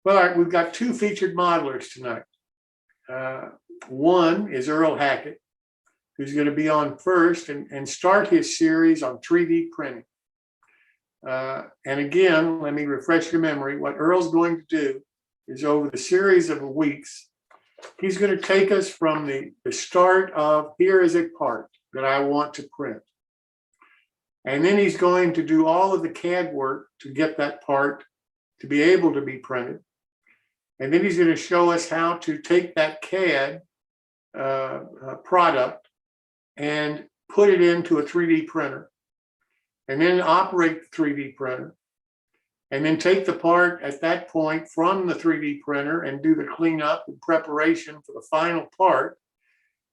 Well, all right, we've got two featured modelers tonight. One is Earl Hackett, who's going to be on first and start his series on 3D printing. And again, let me refresh your memory. What Earl's going to do is over the series of weeks, he's going to take us from the start of here is a part that I want to print. And then he's going to do all of the CAD work to get that part to be able to be printed. And then he's going to show us how to take that CAD product and put it into a 3D printer, and then operate the 3D printer, and then take the part at that point from the 3D printer and do the cleanup and preparation for the final part,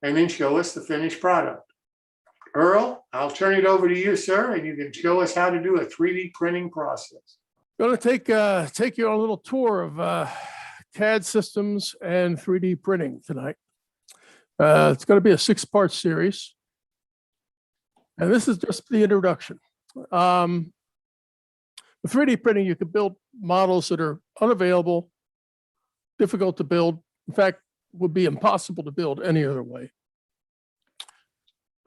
and then show us the finished product. Earl, I'll turn it over to you, sir, and you can show us how to do a 3D printing process. Going to take you on a little tour of CAD systems and 3D printing tonight. It's going to be a 6-part series. And this is just the introduction. With 3D printing, you can build models that are unavailable, difficult to build. In fact, would be impossible to build any other way.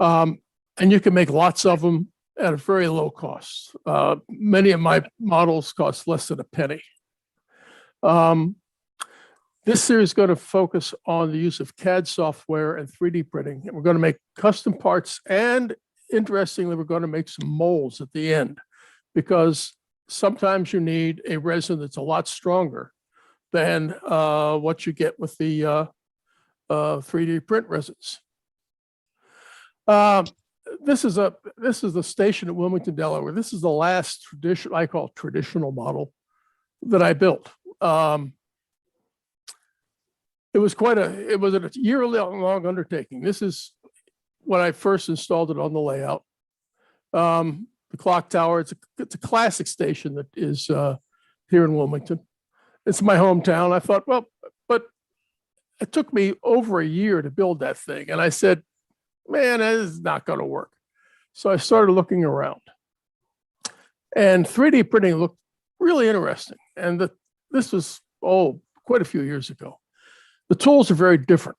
And you can make lots of them at a very low cost. Many of my models cost less than a penny. This series is going to focus on the use of CAD software and 3D printing. And we're going to make custom parts, and interestingly, we're going to make some molds at the end, because sometimes you need a resin that's a lot stronger than what you get with the 3D print resins. This is the station at Wilmington, Delaware. This is the last I call traditional model that I built. It was a year-long undertaking. This is when I first installed it on the layout. The clock tower, it's a classic station that is here in Wilmington. It's my hometown. I thought, well, but it took me over a year to build that thing. And I said, man, that is not going to work. So I started looking around. And 3D printing looked really interesting. And this was, quite a few years ago. The tools are very different.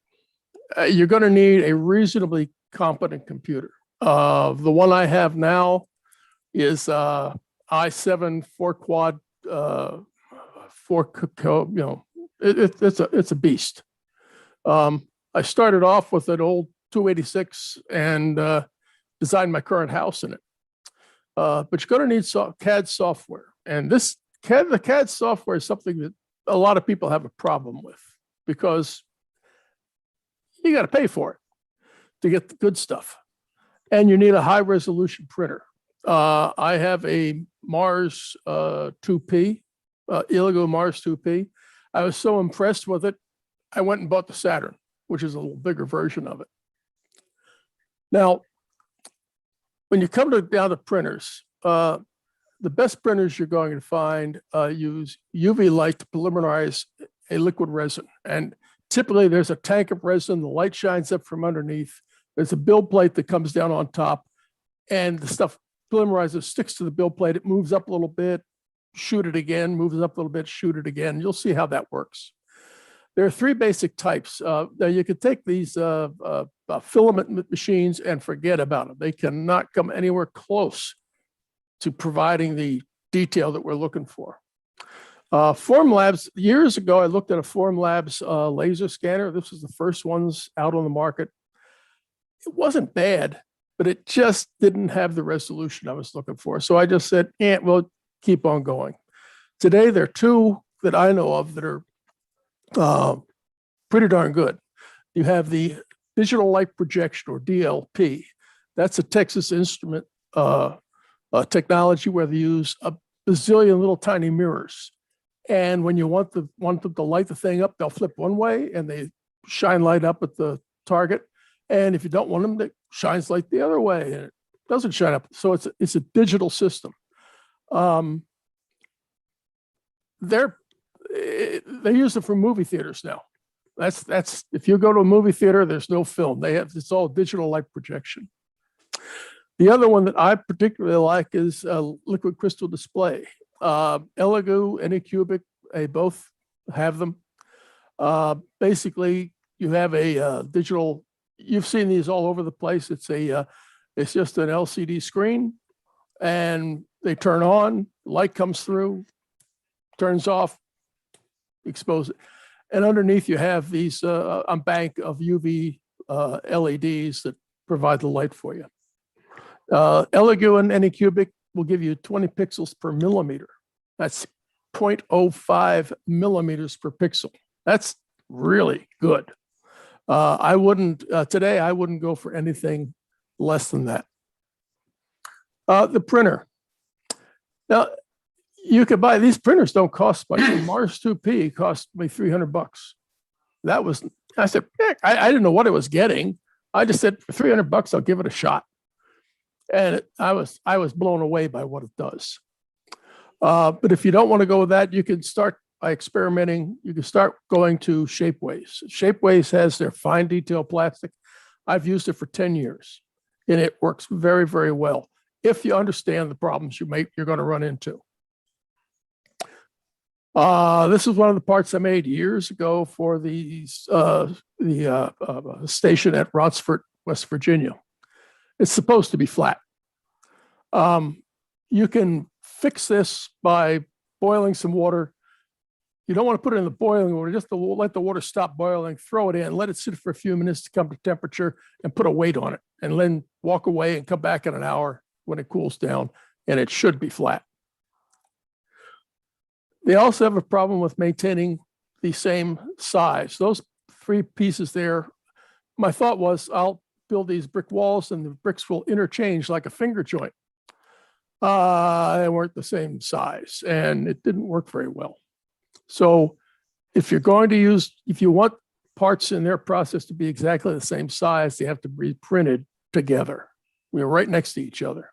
You're going to need a reasonably competent computer. The one I have now is i7 4-quad, it's a beast. I started off with an old 286 and designed my current house in it. But you're going to need CAD software, and the CAD software is something that a lot of people have a problem with, because you got to pay for it to get the good stuff. And you need a high resolution printer. I have a Mars 2P, Earl Mars 2P. I was so impressed with it, I went and bought the Saturn, which is a little bigger version of it. Now, when you come down to printers, the best printers you're going to find use UV light to polymerize a liquid resin. And typically there's a tank of resin, the light shines up from underneath. There's a build plate that comes down on top, and the stuff polymerizes, sticks to the build plate. It moves up a little bit, shoot it again, moves up a little bit, shoot it again. You'll see how that works. There are 3 basic types. Now you could take these filament machines and forget about them. They cannot come anywhere close to providing the detail that we're looking for. Formlabs, years ago, I looked at a Formlabs laser scanner. This was the first ones out on the market. It wasn't bad, but it just didn't have the resolution I was looking for. So I just said, we'll keep on going. Today, there are 2 that I know of that are pretty darn good. You have the digital light projection, or DLP. That's a Texas Instrument technology where they use a bazillion little tiny mirrors. And when you want them to light the thing up, they'll flip one way and they shine light up at the target. And if you don't want them, it shines light the other way and it doesn't shine up. So it's a digital system. They use it for movie theaters now. That's if you go to a movie theater, there's no film. It's all digital light projection. The other one that I particularly like is liquid crystal display. Elegoo, Anycubic, both have them. Basically, you have a digital. You've seen these all over the place. It's just an LCD screen, and they turn on. Light comes through, turns off, expose it, and underneath you have these a bank of UV LEDs that provide the light for you. Elegoo and Anycubic will give you 20 pixels per millimeter. That's 0.05 millimeters per pixel. That's really good. I wouldn't today. I wouldn't go for anything less than that. The printer. Now, you could buy these printers. Don't cost much. The Mars 2P cost me $300. That was. I said, heck, I didn't know what I was getting. I just said for $300, I'll give it a shot. And I was blown away by what it does. But if you don't want to go with that, you can start by experimenting. You can start going to Shapeways. Shapeways has their fine detail plastic. I've used it for 10 years, and it works very, very well if you understand the problems you're going to run into. This is one of the parts I made years ago for the station at Rotsford, West Virginia. It's supposed to be flat. You can fix this by boiling some water. You don't want to put it in the boiling water, just to let the water stop boiling, throw it in, let it sit for a few minutes to come to temperature, and put a weight on it, and then walk away and come back in an hour when it cools down, and it should be flat. They also have a problem with maintaining the same size. Those three pieces there, my thought was I'll build these brick walls and the bricks will interchange like a finger joint. They weren't the same size, and it didn't work very well. So if you want parts in their process to be exactly the same size, they have to be printed together. We're right next to each other.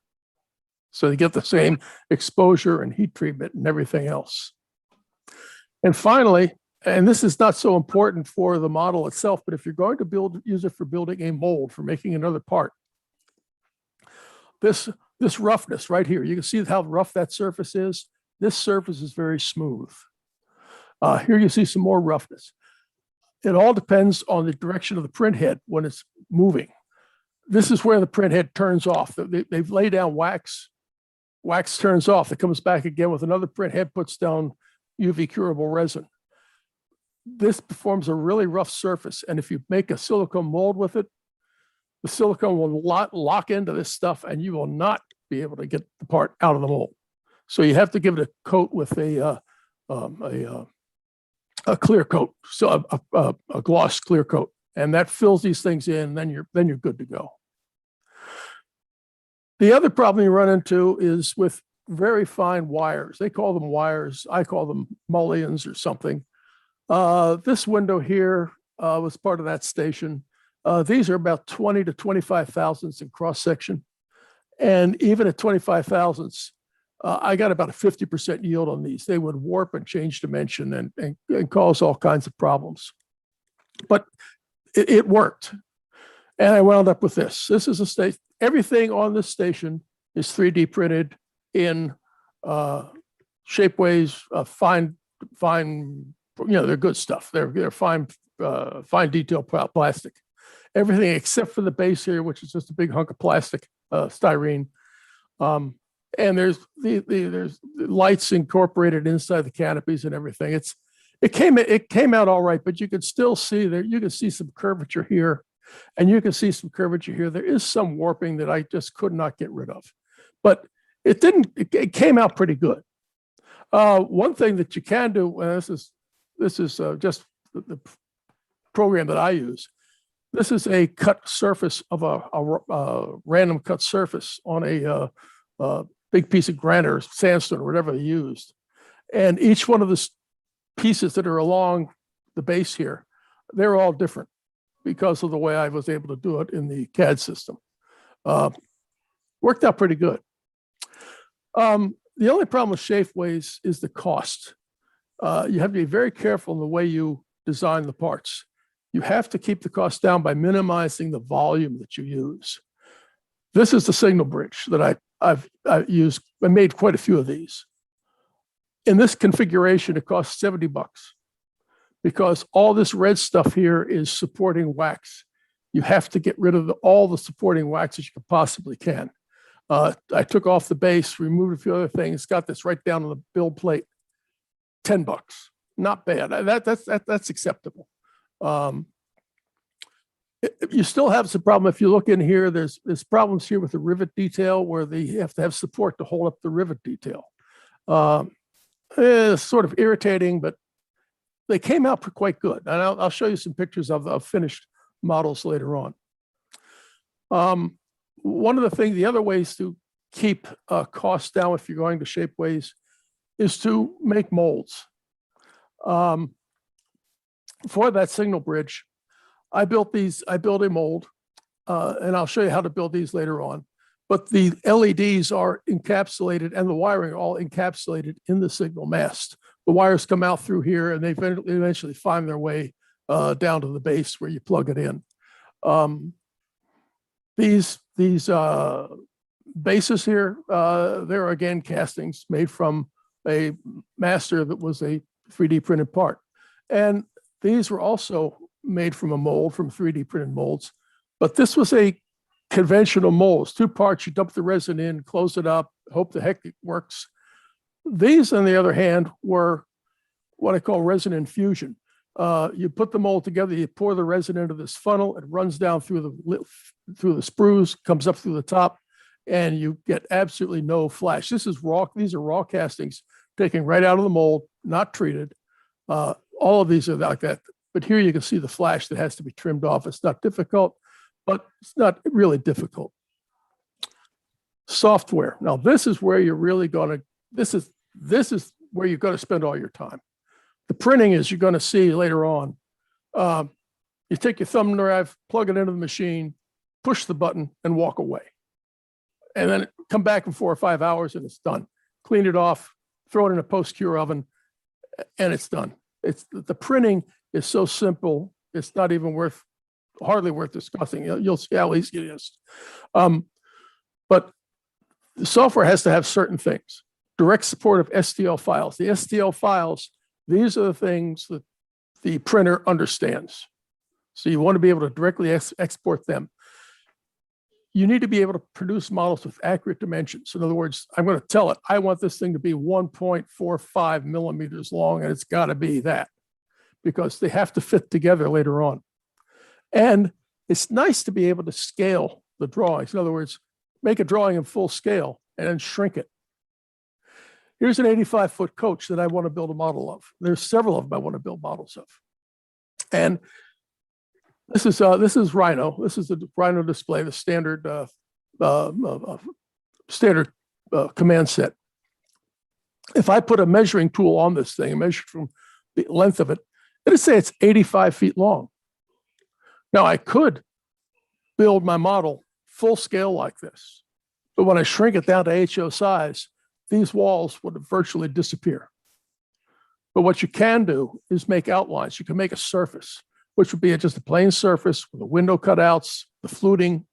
So they get the same exposure and heat treatment and everything else. And finally, and this is not so important for the model itself, but if you're going to use it for building a mold, for making another part, this roughness right here, you can see how rough that surface is. This surface is very smooth. Here you see some more roughness. It all depends on the direction of the print head when it's moving. This is where the print head turns off. They've laid down wax. Wax turns off. It comes back again with another print head, puts down UV curable resin. This forms a really rough surface. And if you make a silicone mold with it, the silicone will lock into this stuff and you will not be able to get the part out of the mold. So you have to give it a coat with a clear coat, so a gloss clear coat, and that fills these things in. Then you're good to go. The other problem you run into is with very fine wires. They call them wires. I call them mullions or something. This window here was part of that station. These are about 20 to 25 thousandths in cross section, and even at 25 thousandths. I got about a 50% yield on these. They would warp and change dimension and cause all kinds of problems. But it worked. And I wound up with this. This is a station. Everything on this station is 3D printed in Shapeways, fine, they're good stuff. They're fine detail plastic. Everything except for the base here, which is just a big hunk of plastic, styrene. And there's lights incorporated inside the canopies and everything. It came out all right, but you can still see there. You can see some curvature here, and you can see some curvature here. There is some warping that I just could not get rid of, but it didn't. It came out pretty good. One thing that you can do, and this is just the program that I use. This is a cut surface of a random cut surface on a big piece of granite or sandstone or whatever they used. And each one of the pieces that are along the base here, they're all different because of the way I was able to do it in the CAD system. Worked out pretty good. The only problem with Shapeways is the cost. You have to be very careful in the way you design the parts. You have to keep the cost down by minimizing the volume that you use. This is the signal bridge that I've used. I made quite a few of these. In this configuration, it costs $70. because all this red stuff here is supporting wax. You have to get rid of all the supporting wax that you possibly can. I took off the base, removed a few other things, got this right down on the build plate. $10, not bad. That's acceptable. You still have some problem if you look in here. There's problems here with the rivet detail where they have to have support to hold up the rivet detail. It's sort of irritating, but they came out quite good. And I'll show you some pictures of finished models later on. One of the other ways to keep costs down if you're going to Shapeways is to make molds. For that signal bridge, I built a mold, and I'll show you how to build these later on. But the LEDs are encapsulated and the wiring are all encapsulated in the signal mast. The wires come out through here and they eventually find their way down to the base where you plug it in. These bases here, they're again castings made from a master that was a 3D printed part. And these were also made from a mold, from 3D printed molds. But this was a conventional mold. It's two parts. You dump the resin in, close it up, hope the heck it works. These, on the other hand, were what I call resin infusion. You put the mold together, you pour the resin into this funnel, it runs down through the sprues, comes up through the top, and you get absolutely no flash. This is raw. These are raw castings taken right out of the mold, not treated. All of these are like that. But here you can see the flash that has to be trimmed off. It's not difficult, but it's not really difficult. Software. Now, this is where you're really going to, this is where you're going to spend all your time. The printing is you're going to see later on. You take your thumb drive, plug it into the machine, push the button, and walk away. And then come back in 4 or 5 hours and it's done. Clean it off, throw it in a post-cure oven, and it's done. The printing is so simple, it's not even hardly worth discussing. You'll see how easy it is. But the software has to have certain things. Direct support of STL files. The STL files, these are the things that the printer understands. So you want to be able to directly export them. You need to be able to produce models with accurate dimensions. In other words, I'm going to tell it, I want this thing to be 1.45 millimeters long, and it's got to be that, because they have to fit together later on. And it's nice to be able to scale the drawings. In other words, make a drawing in full scale and then shrink it. Here's an 85-foot coach that I want to build a model of. There's several of them I want to build models of. And this is Rhino. This is the Rhino display, the standard command set. If I put a measuring tool on this thing and measure from the length of it, it'd say it's 85 feet long. Now I could build my model full scale like this, but when I shrink it down to HO size, these walls would virtually disappear. But what you can do is make outlines. You can make a surface, which would be just a plain surface with the window cutouts, the fluting,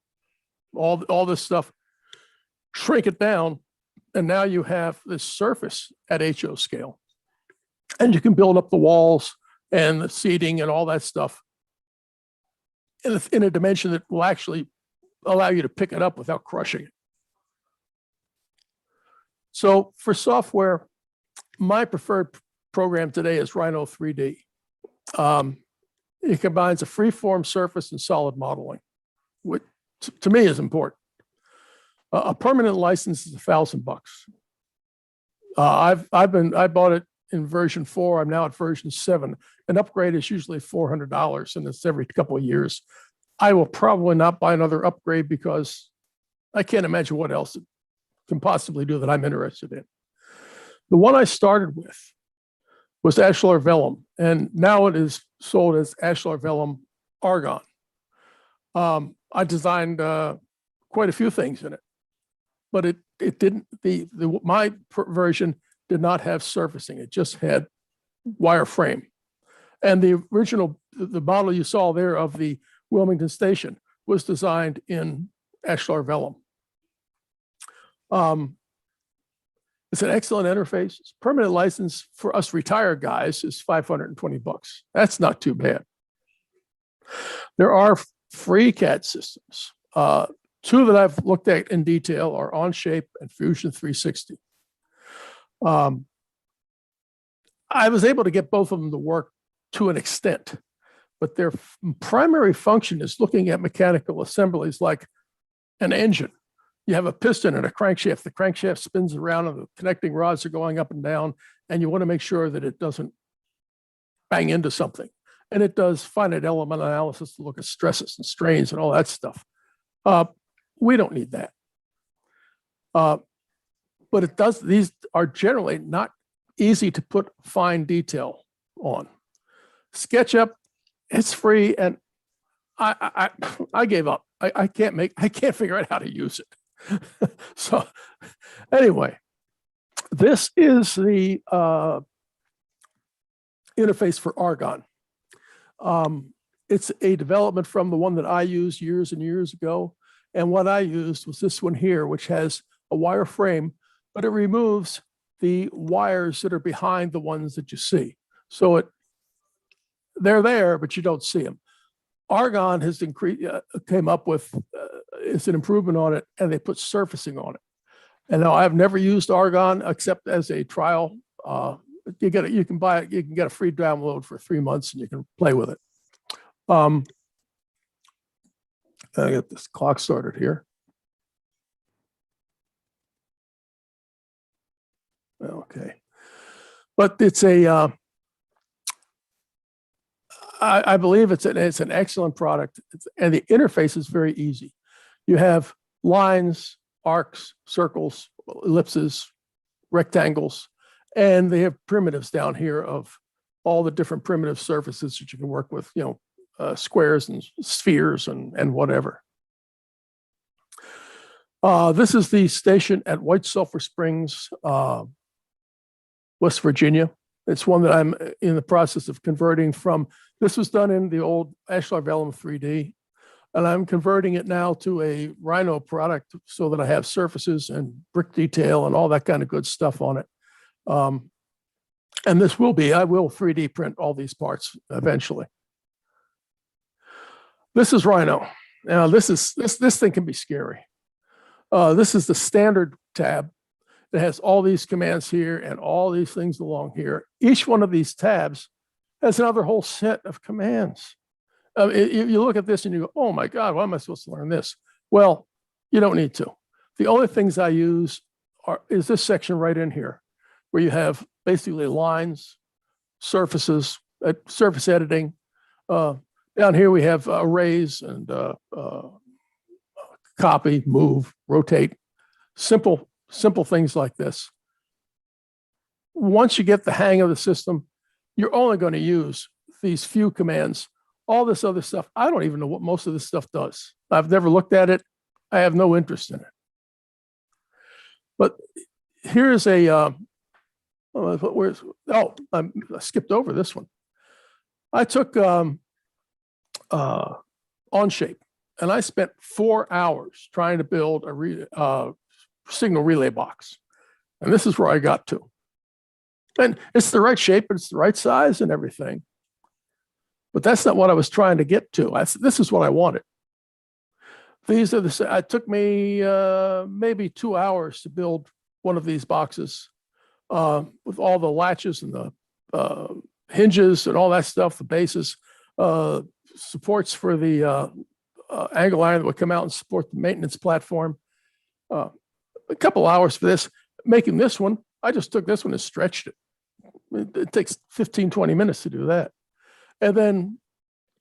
all this stuff. Shrink it down, and now you have this surface at HO scale. And you can build up the walls and the seating and all that stuff in a dimension that will actually allow you to pick it up without crushing it. So for software, my preferred program today is Rhino 3D. It combines a free-form surface and solid modeling, which to me is important. A permanent license is $1,000. I bought it in version 4. I'm now at version 7. An upgrade is usually $400, and it's every couple of years. I will probably not buy another upgrade because I can't imagine what else it can possibly do that I'm interested in. The one I started with was Ashlar Vellum, and now it is sold as Ashlar Vellum Argon. I designed quite a few things in it, but it didn't. My version did not have surfacing; it just had wire frame. And the original, the model you saw there of the Wilmington Station was designed in Ashlar Vellum. It's an excellent interface. It's permanent license for us retired guys is $520. That's not too bad. There are free CAD systems. Two that I've looked at in detail are Onshape and Fusion 360. I was able to get both of them to work to an extent, but their primary function is looking at mechanical assemblies like an engine. You have a piston and a crankshaft. The crankshaft spins around and the connecting rods are going up and down, and you want to make sure that it doesn't bang into something. And it does finite element analysis to look at stresses and strains and all that stuff. We don't need that. But it does, these are generally not easy to put fine detail on. SketchUp, it's free, and I gave up. I can't figure out how to use it. So anyway, this is the interface for Argon. It's a development from the one that I used years and years ago. And what I used was this one here, which has a wire frame, but it removes the wires that are behind the ones that you see. So they're there, but you don't see them. Argon has came up with, it's an improvement on it, and they put surfacing on it. And now I've never used Argon except as a trial. You can buy it, you can get a free download for 3 months and you can play with it. I get this clock started here. Okay. But it's a, I believe it's an excellent product, and the interface is very easy. You have lines, arcs, circles, ellipses, rectangles, and they have primitives down here of all the different primitive surfaces that you can work with, squares and spheres and whatever. This is the station at White Sulphur Springs, West Virginia. It's one that I'm in the process of converting from. This was done in the old Ashlar Vellum 3D, and I'm converting it now to a Rhino product so that I have surfaces and brick detail and all that kind of good stuff on it. And this will be, I will 3D print all these parts eventually. This is Rhino. Now this thing can be scary. This is the standard tab that has all these commands here and all these things along here. Each one of these tabs has another whole set of commands. You look at this and you go, oh my God, why am I supposed to learn this? Well, you don't need to. The only things I use is this section right in here, where you have basically lines, surfaces, surface editing. Down here we have arrays and copy, move, rotate, simple things like this. Once you get the hang of the system, you're only going to use these few commands. All this other stuff, I don't even know what most of this stuff does. I've never looked at it. I have no interest in it. But here's a, I skipped over this one. I took Onshape, and I spent 4 hours trying to build a signal relay box. And this is where I got to. And it's the right shape, it's the right size and everything. But that's not what I was trying to get to. This is what I wanted. These are it took me maybe 2 hours to build one of these boxes with all the latches and the hinges and all that stuff, the bases, supports for the angle iron that would come out and support the maintenance platform. A couple hours for this. Making this one, I just took this one and stretched it. It takes 15, 20 minutes to do that. And then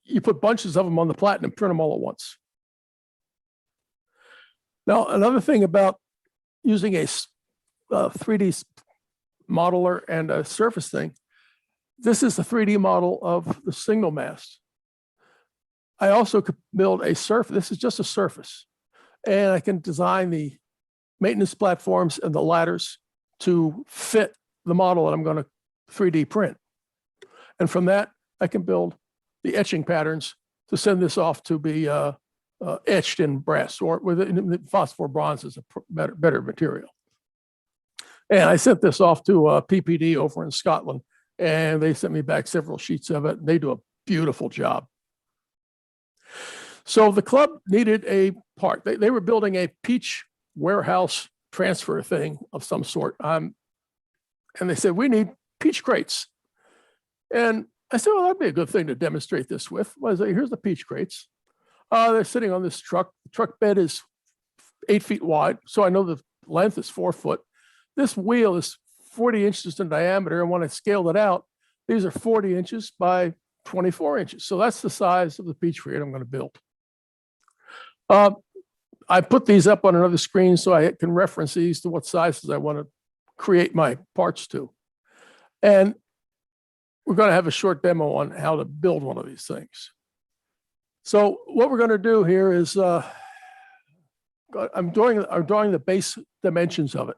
you put bunches of them on the platen and print them all at once. Now, another thing about using a 3D modeler and a surface thing, this is the 3D model of the signal mast. I also could build a surface. This is just a surface. And I can design the maintenance platforms and the ladders to fit the model that I'm going to 3D print. And from that, I can build the etching patterns to send this off to be etched in brass, or with phosphor bronze is a better material. And I sent this off to PPD over in Scotland, and they sent me back several sheets of it. They do a beautiful job. So the club needed a part. They were building a peach warehouse transfer thing of some sort. And they said, we need peach crates. And I said, well, that'd be a good thing to demonstrate this with. Well, I said, here's the peach crates. They're sitting on this truck. The truck bed is 8 feet wide. So I know the length is 4 foot. This wheel is 40 inches in diameter. And when I scaled it out, these are 40 inches by 24 inches. So that's the size of the peach crate I'm going to build. I put these up on another screen so I can reference these to what sizes I want to create my parts to. And we're going to have a short demo on how to build one of these things. So what we're going to do here is I'm drawing the base dimensions of it.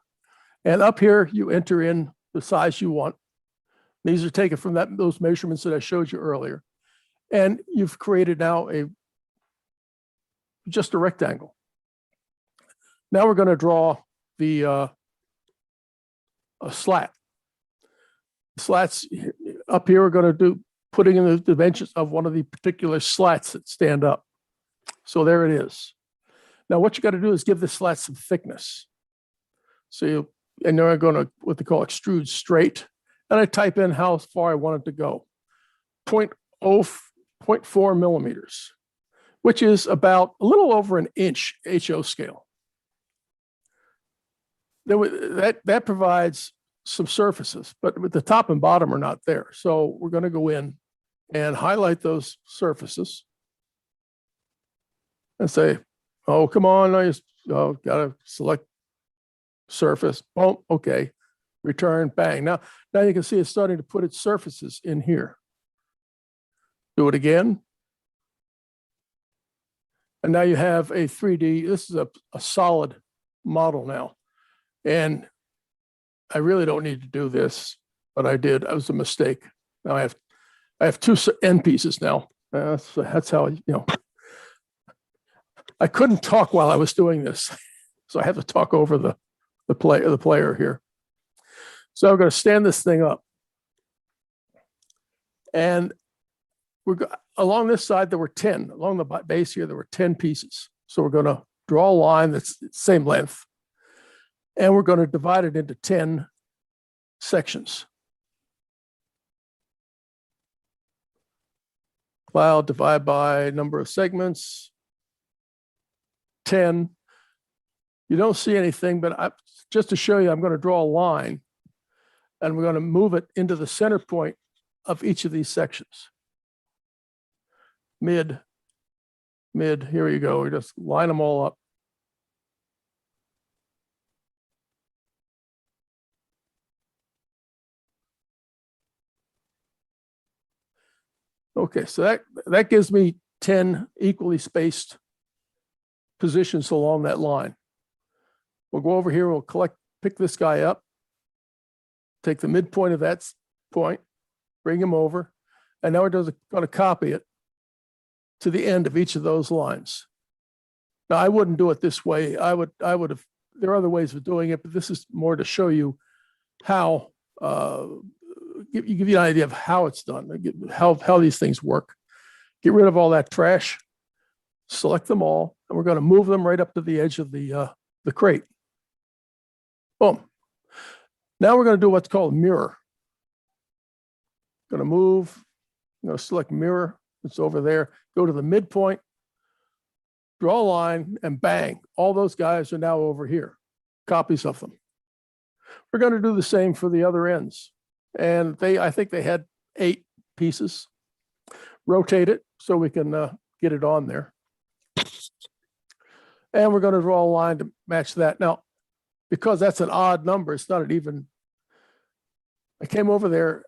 And up here, you enter in the size you want. These are taken from those measurements that I showed you earlier. And you've created now just a rectangle. Now we're going to draw the a slat. Slats up here, we're going to do putting in the dimensions of one of the particular slats that stand up. So there it is. Now what you got to do is give the slat some thickness. So and then I'm going to what they call extrude straight. And I type in how far I want it to go. 0.4 millimeters, which is about a little over an inch HO scale. That provides some surfaces, but the top and bottom are not there. So we're going to go in and highlight those surfaces and say, oh, come on, got to select surface. Boom, okay, return, bang. Now you can see it's starting to put its surfaces in here. Do it again. And now you have a 3D, this is a solid model now. And I really don't need to do this, but I did. That was a mistake. Now I have two end pieces now. That's how, I couldn't talk while I was doing this. So I have to talk over the player here. So I'm going to stand this thing up. And along this side, there were 10. Along the base here, there were 10 pieces. So we're going to draw a line that's the same length. And we're going to divide it into 10 sections. Cloud divide by number of segments, 10. You don't see anything, but just to show you, I'm going to draw a line and we're going to move it into the center point of each of these sections. Mid, here you go. We just line them all up. Okay, so that gives me 10 equally spaced positions along that line. We'll go over here, we'll pick this guy up, take the midpoint of that point, bring him over, and now we're going to copy it to the end of each of those lines. Now, I wouldn't do it this way. I would have, there are other ways of doing it, but this is more to show you how, give you an idea of how it's done, how these things work. Get rid of all that trash, select them all, and we're going to move them right up to the edge of the crate. Boom. Now we're going to do what's called mirror. Going to move, I'm going to select mirror, it's over there, go to the midpoint, draw a line, and bang, all those guys are now over here, copies of them. We're going to do the same for the other ends. And I think they had 8 pieces. Rotate it so we can get it on there. And we're going to draw a line to match that. Now, because that's an odd number, it's not an even. I came over there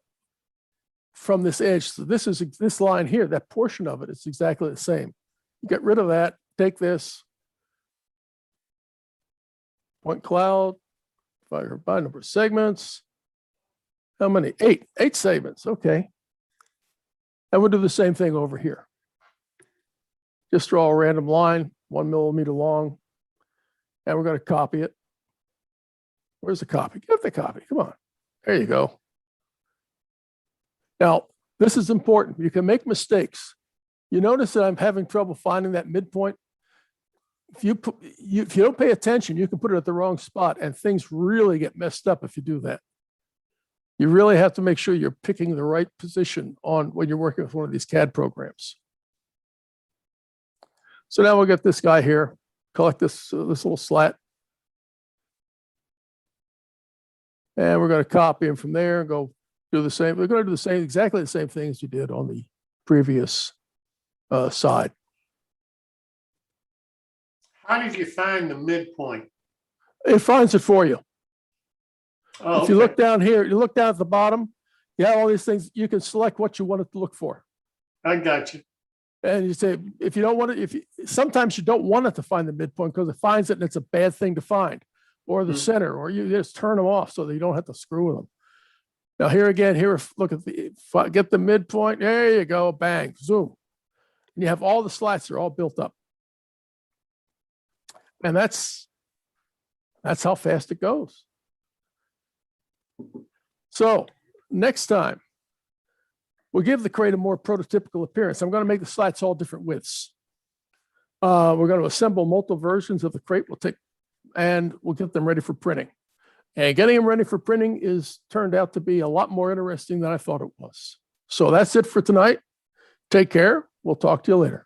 from this edge. So this line here, that portion of it is exactly the same. Get rid of that, take this, point cloud, by number of segments. How many? 8 segments, okay. And we'll do the same thing over here. Just draw a random line, 1 millimeter long, and we're going to copy it. Where's the copy? Get the copy. Come on. There you go. Now, this is important. You can make mistakes. You notice that I'm having trouble finding that midpoint. If you don't pay attention, you can put it at the wrong spot, and things really get messed up if you do that. You really have to make sure you're picking the right position on when you're working with one of these CAD programs. So now we'll get this guy here, collect this little slat. And we're going to copy him from there and go do the same. We're going to do the same, exactly the same thing as you did on the previous side. How did you find the midpoint? It finds it for you. Oh, if you look down here, you look down at the bottom, you have all these things. You can select what you want it to look for. I got you. And you say, if you don't want it, sometimes you don't want it to find the midpoint because it finds it and it's a bad thing to find, or the center, or you just turn them off so that you don't have to screw with them. Now here again, look at get the midpoint. There you go, bang, zoom. And you have all the slats, they're all built up. And that's how fast it goes. So next time, we'll give the crate a more prototypical appearance. I'm going to make the slats all different widths. We're going to assemble multiple versions of the crate. And we'll get them ready for printing. And getting them ready for printing turned out to be a lot more interesting than I thought it was. So that's it for tonight. Take care. We'll talk to you later.